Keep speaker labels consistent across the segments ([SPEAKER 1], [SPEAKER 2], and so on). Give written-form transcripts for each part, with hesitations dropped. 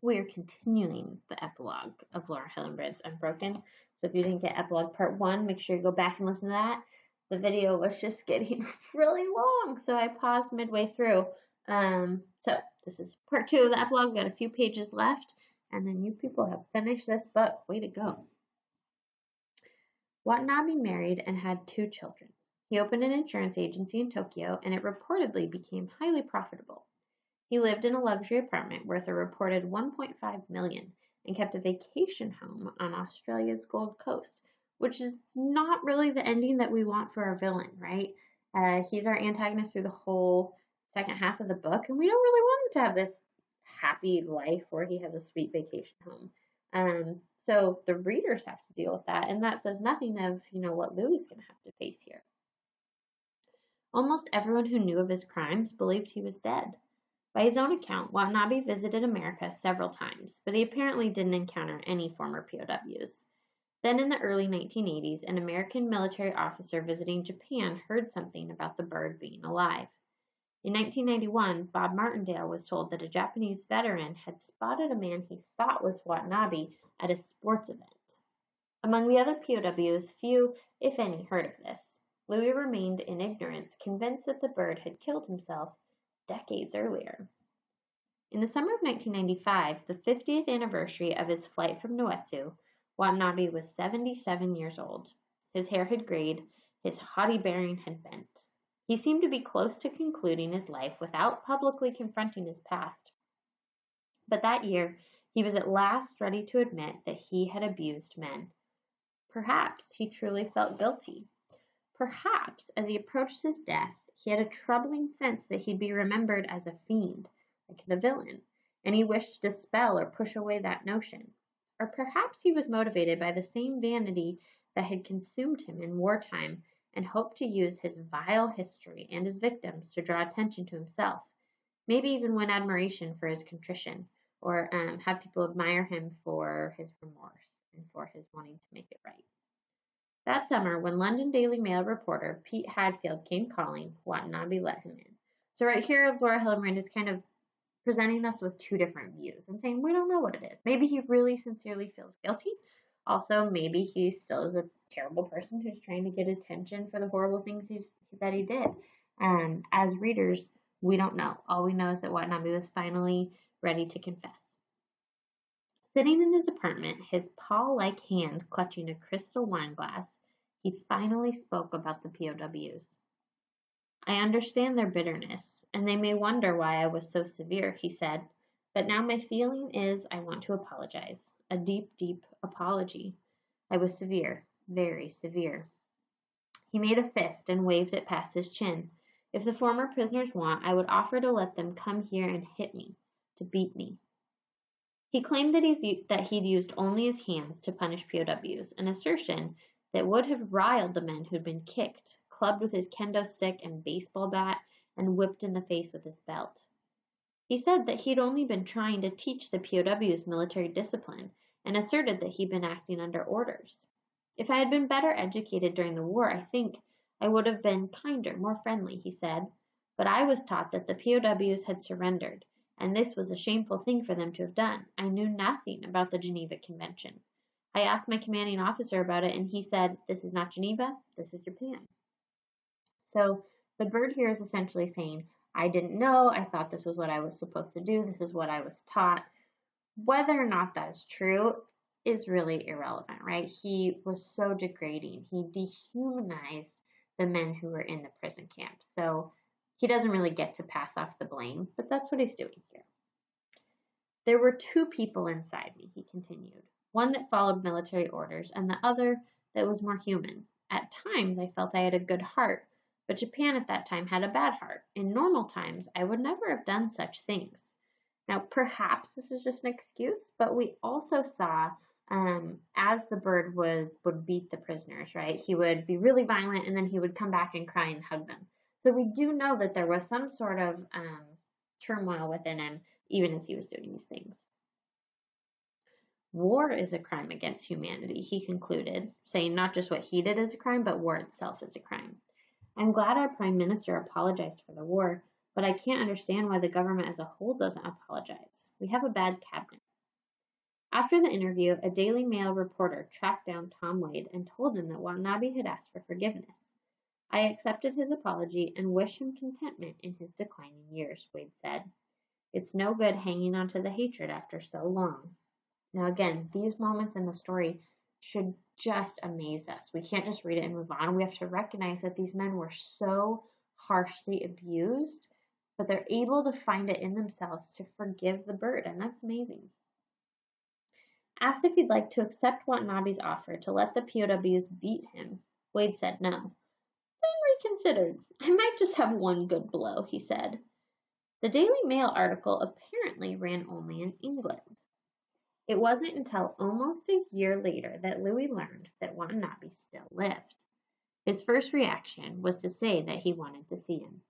[SPEAKER 1] we're continuing the epilogue of Laura Hillenbrand's Unbroken. So if you didn't get epilogue part 1, make sure you go back and listen to that. The video was just getting really long, so I paused midway through. So this is part 2 of the epilogue. We've got a few pages left, and then you people have finished this book. Way to go. Watanabe married and had 2 children. He opened an insurance agency in Tokyo, and it reportedly became highly profitable. He lived in a luxury apartment worth a reported $1.5 million and kept a vacation home on Australia's Gold Coast, which is not really the ending that we want for our villain, right? He's our antagonist through the whole second half of the book, and we don't really want him to have this happy life where he has a sweet vacation home. So the readers have to deal with that, and that says nothing of, what Louie's going to have to face here. Almost everyone who knew of his crimes believed he was dead. By his own account, Watanabe visited America several times, but he apparently didn't encounter any former POWs. Then in the early 1980s, an American military officer visiting Japan heard something about the bird being alive. In 1991, Bob Martindale was told that a Japanese veteran had spotted a man he thought was Watanabe at a sports event. Among the other POWs, few, if any, heard of this. Louie remained in ignorance, convinced that the bird had killed himself decades earlier. In the summer of 1995, the 50th anniversary of his flight from Noetsu, Watanabe was 77 years old. His hair had grayed, his haughty bearing had bent. He seemed to be close to concluding his life without publicly confronting his past. But that year, he was at last ready to admit that he had abused men. Perhaps he truly felt guilty. Perhaps, as he approached his death, he had a troubling sense that he'd be remembered as a fiend, like the villain, and he wished to dispel or push away that notion. Or perhaps he was motivated by the same vanity that had consumed him in wartime and hoped to use his vile history and his victims to draw attention to himself, maybe even win admiration for his contrition, or have people admire him for his remorse and for his wanting to make it right. That summer, when London Daily Mail reporter Pete Hadfield came calling, Watanabe let him in. So right here, Laura Hillenbrand is kind of presenting us with 2 different views and saying, we don't know what it is. Maybe he really sincerely feels guilty. Also, maybe he still is a terrible person who's trying to get attention for the horrible things that he did. As readers, we don't know. All we know is that Watanabe was finally ready to confess. Sitting in his apartment, his paw-like hand clutching a crystal wine glass, he finally spoke about the POWs. I understand their bitterness, and they may wonder why I was so severe, he said, but now my feeling is I want to apologize. A deep, deep apology. I was severe, very severe. He made a fist and waved it past his chin. If the former prisoners want, I would offer to let them come here and hit me, to beat me. He claimed that he'd used only his hands to punish POWs, an assertion that would have riled the men who'd been kicked, clubbed with his kendo stick and baseball bat, and whipped in the face with his belt. He said that he'd only been trying to teach the POWs military discipline, and asserted that he'd been acting under orders. If I had been better educated during the war, I think I would have been kinder, more friendly, he said. But I was taught that the POWs had surrendered, and this was a shameful thing for them to have done. I knew nothing about the Geneva Convention. I asked my commanding officer about it, and he said, this is not Geneva, this is Japan. So the bird here is essentially saying, I didn't know, I thought this was what I was supposed to do, this is what I was taught. Whether or not that's true is really irrelevant, right? He was so degrading. He dehumanized the men who were in the prison camp. So he doesn't really get to pass off the blame, but that's what he's doing here. There were 2 people inside me, he continued. One that followed military orders, and the other that was more human. At times, I felt I had a good heart, but Japan at that time had a bad heart. In normal times, I would never have done such things. Now, perhaps this is just an excuse, but we also saw as the bird would beat the prisoners, right? He would be really violent, and then he would come back and cry and hug them. So we do know that there was some sort of turmoil within him, even as he was doing these things. War is a crime against humanity, he concluded, saying not just what he did is a crime, but war itself is a crime. I'm glad our Prime Minister apologized for the war, but I can't understand why the government as a whole doesn't apologize. We have a bad cabinet. After the interview, a Daily Mail reporter tracked down Tom Wade and told him that Watanabe had asked for forgiveness. I accepted his apology and wish him contentment in his declining years, Wade said. It's no good hanging on to the hatred after so long. Now, again, these moments in the story should just amaze us. We can't just read it and move on. We have to recognize that these men were so harshly abused, but they're able to find it in themselves to forgive the bird, and that's amazing. Asked if he'd like to accept Watanabe's offer to let the POWs beat him, Wade said no. Then reconsidered. I might just have one good blow, he said. The Daily Mail article apparently ran only in England. It wasn't until almost a year later that Louie learned that Watanabe still lived. His first reaction was to say that he wanted to see him.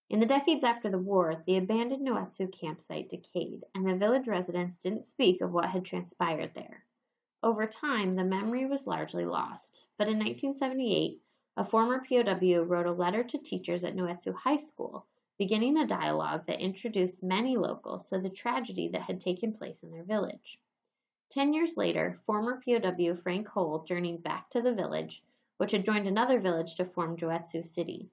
[SPEAKER 1] In the decades after the war, the abandoned Noetsu campsite decayed, and the village residents didn't speak of what had transpired there. Over time, the memory was largely lost, but in 1978, a former POW wrote a letter to teachers at Noetsu High School, beginning a dialogue that introduced many locals to the tragedy that had taken place in their village. 10 years later, former POW Frank Hole journeyed back to the village, which had joined another village to form Joetsu City.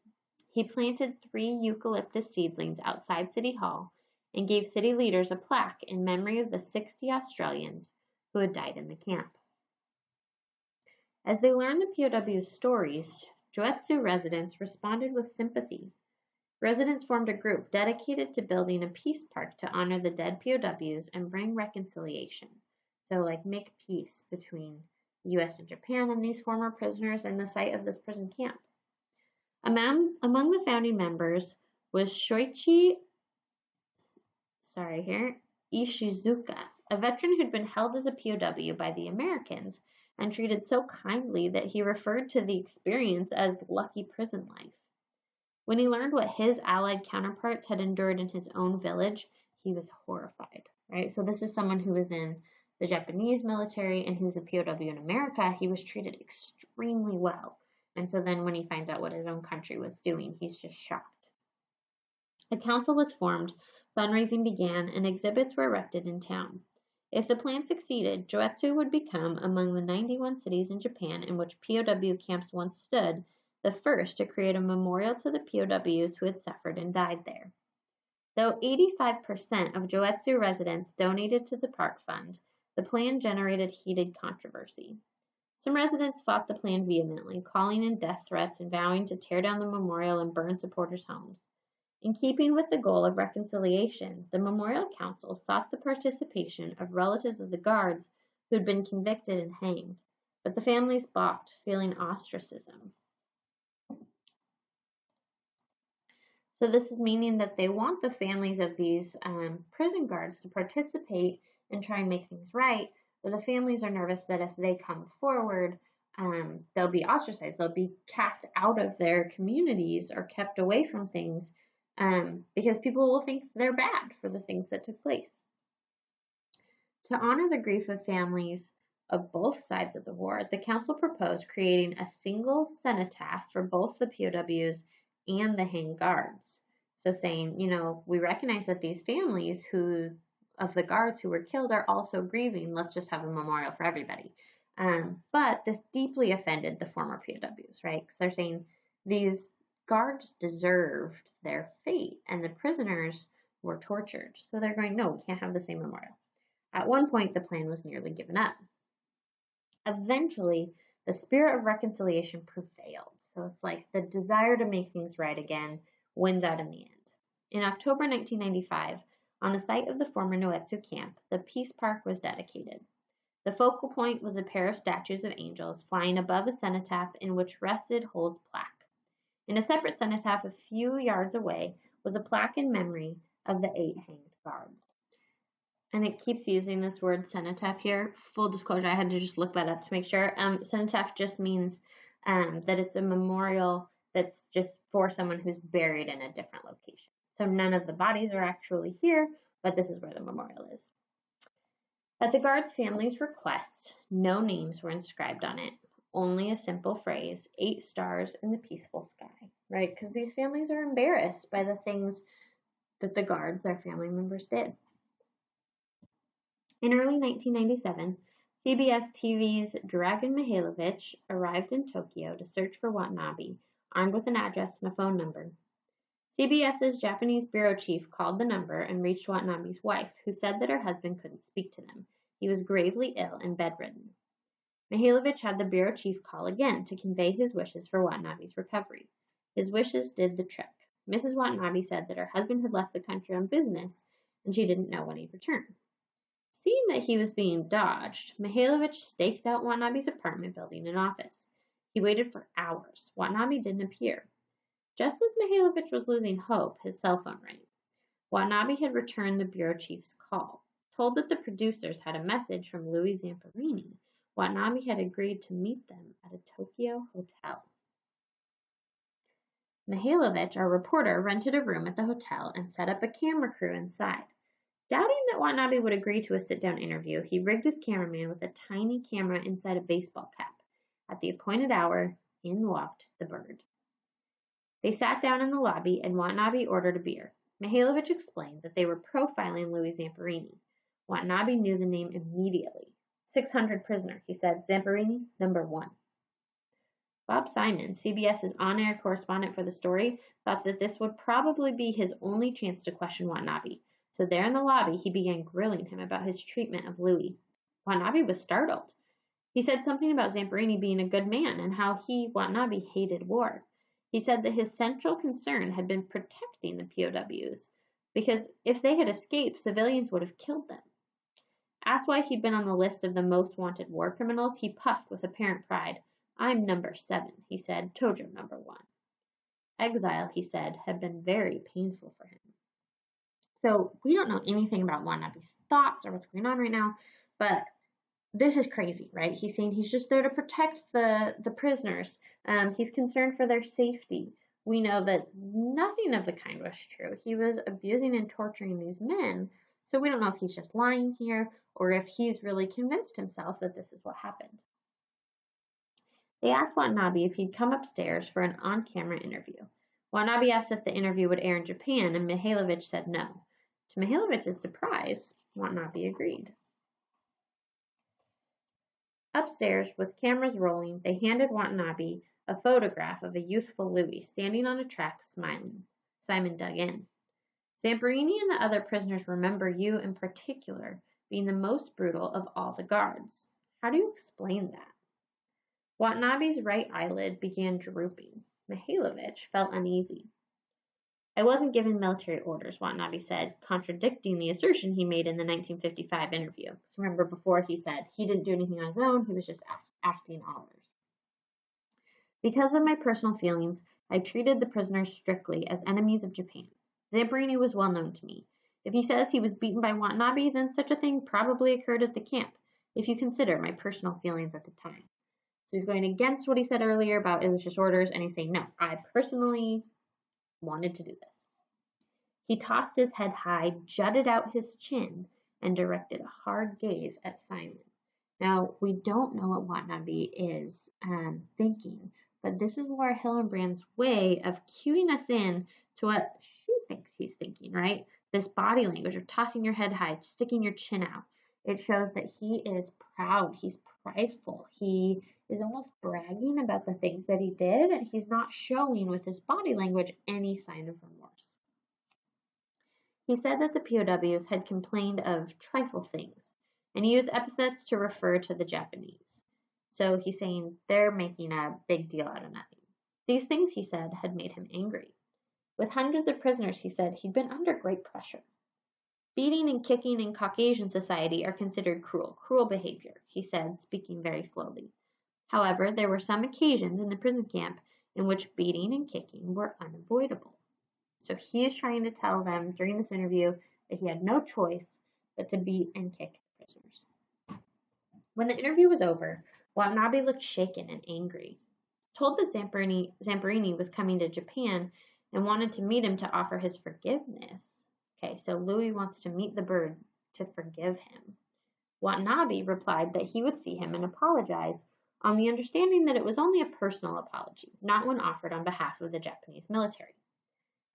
[SPEAKER 1] He planted 3 eucalyptus seedlings outside City Hall and gave city leaders a plaque in memory of the 60 Australians who had died in the camp. As they learned the POW's stories, Joetsu residents responded with sympathy. Residents formed a group dedicated to building a peace park to honor the dead POWs and bring reconciliation. So, make peace between the U.S. and Japan and these former prisoners and the site of this prison camp. Among the founding members was Shoichi Ishizuka, a veteran who'd been held as a POW by the Americans and treated so kindly that he referred to the experience as lucky prison life. When he learned what his Allied counterparts had endured in his own village, he was horrified, right? So this is someone who was in the Japanese military and who's a POW in America. He was treated extremely well. And so then when he finds out what his own country was doing, he's just shocked. A council was formed, fundraising began, and exhibits were erected in town. If the plan succeeded, Joetsu would become among the 91 cities in Japan in which POW camps once stood, the first to create a memorial to the POWs who had suffered and died there. Though 85% of Joetsu residents donated to the park fund, the plan generated heated controversy. Some residents fought the plan vehemently, calling in death threats and vowing to tear down the memorial and burn supporters' homes. In keeping with the goal of reconciliation, the Memorial Council sought the participation of relatives of the guards who had been convicted and hanged, but the families balked, feeling ostracism. So this is meaning that they want the families of these prison guards to participate and try and make things right, but the families are nervous that if they come forward, they'll be ostracized. They'll be cast out of their communities or kept away from things because people will think they're bad for the things that took place. To honor the grief of families of both sides of the war, the council proposed creating a single cenotaph for both the POWs and the hanged guards. So saying, we recognize that these families of the guards who were killed are also grieving. Let's just have a memorial for everybody. But this deeply offended the former POWs, right? Because they're saying these guards deserved their fate and the prisoners were tortured. So they're going, no, we can't have the same memorial. At one point, the plan was nearly given up. Eventually, the spirit of reconciliation prevailed. So it's like the desire to make things right again wins out in the end. In October 1995, on the site of the former Noetsu camp, the Peace Park was dedicated. The focal point was a pair of statues of angels flying above a cenotaph in which rested Hole's plaque. In a separate cenotaph a few yards away was a plaque in memory of the 8 hanged guards. And it keeps using this word cenotaph here. Full disclosure, I had to just look that up to make sure. Cenotaph just means that it's a memorial that's just for someone who's buried in a different location. So none of the bodies are actually here, but this is where the memorial is. At the guards' family's request, no names were inscribed on it. Only a simple phrase, 8 stars in the peaceful sky, right? Because these families are embarrassed by the things that the guards, their family members, did. In early 1997, CBS TV's Dragan Mihailovich arrived in Tokyo to search for Watanabe, armed with an address and a phone number. CBS's Japanese bureau chief called the number and reached Watanabe's wife, who said that her husband couldn't speak to them. He was gravely ill and bedridden. Mihailovich had the bureau chief call again to convey his wishes for Watanabe's recovery. His wishes did the trick. Mrs. Watanabe said that her husband had left the country on business and she didn't know when he'd return. Seeing that he was being dodged, Mihailovich staked out Watanabe's apartment building and office. He waited for hours. Watanabe didn't appear. Just as Mihailovich was losing hope, his cell phone rang. Watanabe had returned the bureau chief's call. Told that the producers had a message from Louie Zamperini, Watanabe had agreed to meet them at a Tokyo hotel. Mihailovich, our reporter, rented a room at the hotel and set up a camera crew inside. Doubting that Watanabe would agree to a sit-down interview, he rigged his cameraman with a tiny camera inside a baseball cap. At the appointed hour, in walked the bird. They sat down in the lobby and Watanabe ordered a beer. Mihailovich explained that they were profiling Louie Zamperini. Watanabe knew the name immediately. 600 prisoner, he said. Zamperini, number 1. Bob Simon, CBS's on-air correspondent for the story, thought that this would probably be his only chance to question Watanabe. So there in the lobby, he began grilling him about his treatment of Louie. Watanabe was startled. He said something about Zamperini being a good man and how he, Watanabe, hated war. He said that his central concern had been protecting the POWs, because if they had escaped, civilians would have killed them. Asked why he'd been on the list of the most wanted war criminals, he puffed with apparent pride. I'm number 7, he said. Tojo number 1. Exile, he said, had been very painful for him. So we don't know anything about Watanabe's thoughts or what's going on right now, but this is crazy, right? He's saying he's just there to protect the prisoners. He's concerned for their safety. We know that nothing of the kind was true. He was abusing and torturing these men, so we don't know if he's just lying here or if he's really convinced himself that this is what happened. They asked Watanabe if he'd come upstairs for an on-camera interview. Watanabe asked if the interview would air in Japan, and Mihailovich said no. To Mihailovich's surprise, Watanabe agreed. Upstairs, with cameras rolling, they handed Watanabe a photograph of a youthful Louie standing on a track, smiling. Simon dug in. Zamperini and the other prisoners remember you in particular being the most brutal of all the guards. How do you explain that? Watanabe's right eyelid began drooping. Mihailovich felt uneasy. I wasn't given military orders, Watanabe said, contradicting the assertion he made in the 1955 interview. So remember before he said he didn't do anything on his own, he was just asking orders. Because of my personal feelings, I treated the prisoners strictly as enemies of Japan. Zamperini was well known to me. If he says he was beaten by Watanabe, then such a thing probably occurred at the camp, if you consider my personal feelings at the time. So he's going against what he said earlier about it was just orders, and he's saying, no, I personally wanted to do this. He tossed his head high, jutted out his chin, and directed a hard gaze at Simon. Now, we don't know what Watanabe is thinking, but this is Laura Hillenbrand's way of cueing us in to what she thinks he's thinking, right? This body language of tossing your head high, sticking your chin out. It shows that he is proud, he's prideful, he is almost bragging about the things that he did, and he's not showing with his body language any sign of remorse. He said that the POWs had complained of trifle things, and he used epithets to refer to the Japanese. So he's saying they're making a big deal out of nothing. These things, he said, had made him angry. With hundreds of prisoners, he said, he'd been under great pressure. Beating and kicking in Caucasian society are considered cruel behavior, he said, speaking very slowly. However, there were some occasions in the prison camp in which beating and kicking were unavoidable. So he is trying to tell them during this interview that he had no choice but to beat and kick the prisoners. When the interview was over, Watanabe looked shaken and angry. Told that Zamperini was coming to Japan and wanted to meet him to offer his forgiveness. Okay, so Louie wants to meet the bird to forgive him. Watanabe replied that he would see him and apologize on the understanding that it was only a personal apology, not one offered on behalf of the Japanese military.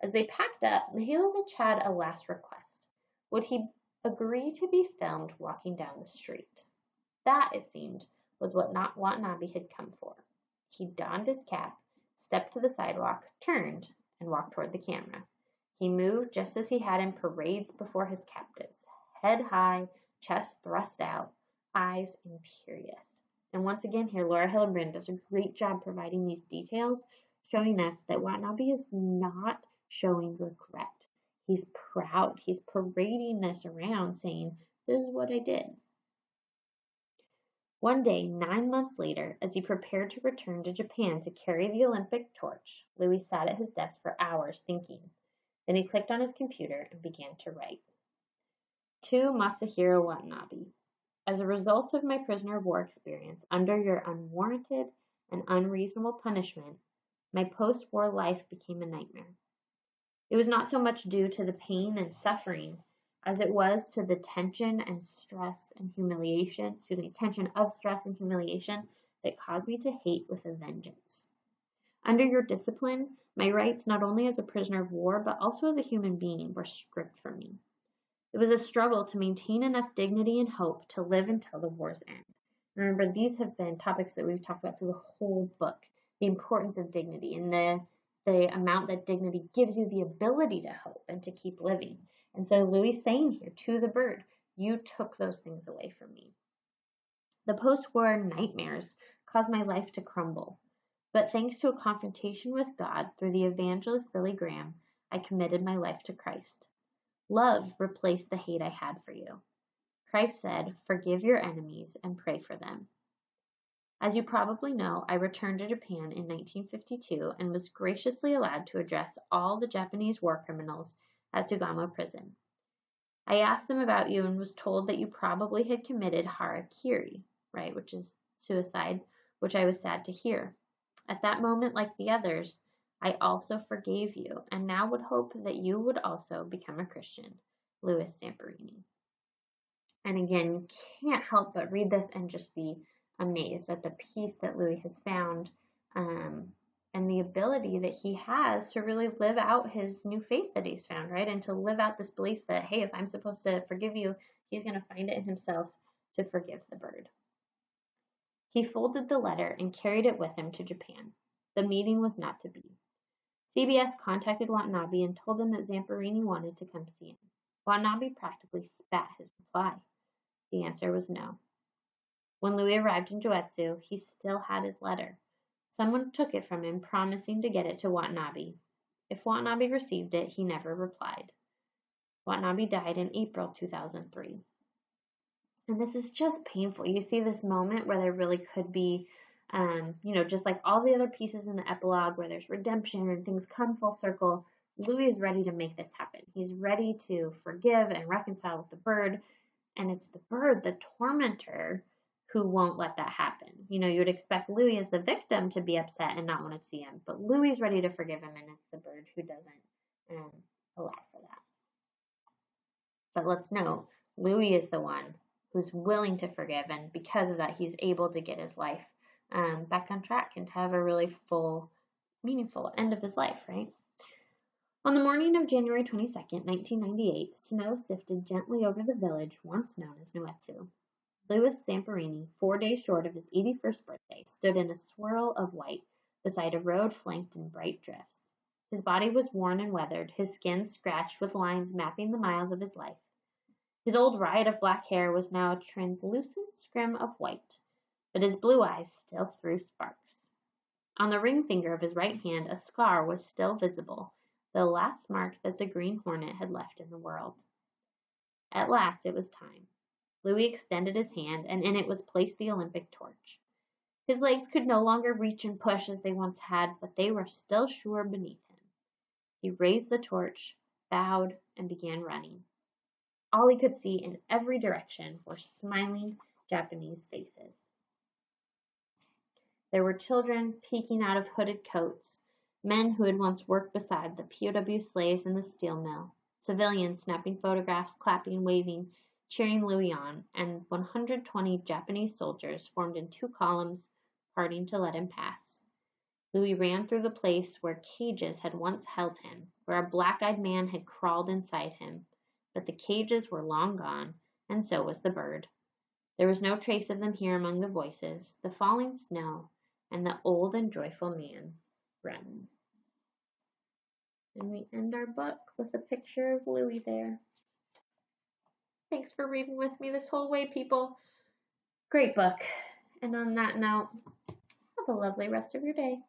[SPEAKER 1] As they packed up, Mihailovich had a last request. Would he agree to be filmed walking down the street. That, it seemed, was what Watanabe had come for. He donned his cap, stepped to the sidewalk, turned, and walked toward the camera. He moved just as he had in parades before his captives, head high, chest thrust out, eyes imperious. And once again here, Laura Hillenbrand does a great job providing these details, showing us that Watanabe is not showing regret. He's proud. He's parading this around saying, this is what I did. One day, 9 months later, as he prepared to return to Japan to carry the Olympic torch, Louie sat at his desk for hours thinking. Then he clicked on his computer and began to write. To Matsuhiro Watanabe, as a result of my prisoner of war experience under your unwarranted and unreasonable punishment, my post-war life became a nightmare. It was not so much due to the pain and suffering as it was to the tension of stress and humiliation that caused me to hate with a vengeance. Under your discipline, my rights not only as a prisoner of war, but also as a human being were stripped from me. It was a struggle to maintain enough dignity and hope to live until the war's end. Remember, these have been topics that we've talked about through the whole book, the importance of dignity and the amount that dignity gives you the ability to hope and to keep living. And so Louis saying here to the bird, you took those things away from me. The post-war nightmares caused my life to crumble. But thanks to a confrontation with God through the evangelist Billy Graham, I committed my life to Christ. Love replaced the hate I had for you. Christ said, forgive your enemies and pray for them. As you probably know, I returned to Japan in 1952 and was graciously allowed to address all the Japanese war criminals at Sugamo prison. I asked them about you and was told that you probably had committed harakiri, right, which is suicide, which I was sad to hear. At that moment, like the others, I also forgave you and now would hope that you would also become a Christian. Louis Zamperini. And again, you can't help but read this and just be amazed at the peace that Louis has found and the ability that he has to really live out his new faith that he's found, right? And to live out this belief that, hey, if I'm supposed to forgive you, he's going to find it in himself to forgive the bird. He folded the letter and carried it with him to Japan. The meeting was not to be. CBS contacted Watanabe and told him that Zamperini wanted to come see him. Watanabe practically spat his reply. The answer was no. When Louis arrived in Joetsu, he still had his letter. Someone took it from him, promising to get it to Watanabe. If Watanabe received it, he never replied. Watanabe died in April 2003. And this is just painful. You see this moment where there really could be, just like all the other pieces in the epilogue where there's redemption and things come full circle, Louis is ready to make this happen. He's ready to forgive and reconcile with the bird, and it's the bird, the tormentor, who won't let that happen. You would expect Louis as the victim to be upset and not want to see him, but Louis is ready to forgive him, and it's the bird who doesn't allow for that. But let's note, Louis is the one who's willing to forgive, and because of that, he's able to get his life back on track and to have a really full, meaningful end of his life, right? On the morning of January 22nd, 1998, snow sifted gently over the village once known as Noetsu. Louis Zamperini, 4 days short of his 81st birthday, stood in a swirl of white beside a road flanked in bright drifts. His body was worn and weathered, his skin scratched with lines mapping the miles of his life. His old riot of black hair was now a translucent scrim of white, but his blue eyes still threw sparks. On the ring finger of his right hand, a scar was still visible, the last mark that the Green Hornet had left in the world. At last it was time. Louis extended his hand, and in it was placed the Olympic torch. His legs could no longer reach and push as they once had, but they were still sure beneath him. He raised the torch, bowed, and began running. All he could see in every direction were smiling Japanese faces. There were children peeking out of hooded coats, men who had once worked beside the POW slaves in the steel mill, civilians snapping photographs, clapping, waving, cheering Louis on, and 120 Japanese soldiers formed in 2 columns, parting to let him pass. Louis ran through the place where cages had once held him, where a black-eyed man had crawled inside him. but the cages were long gone, and so was the bird. There was no trace of them here among the voices, the falling snow, and the old and joyful man, Breton. And we end our book with a picture of Louie there. Thanks for reading with me this whole way, people. Great book. And on that note, have a lovely rest of your day.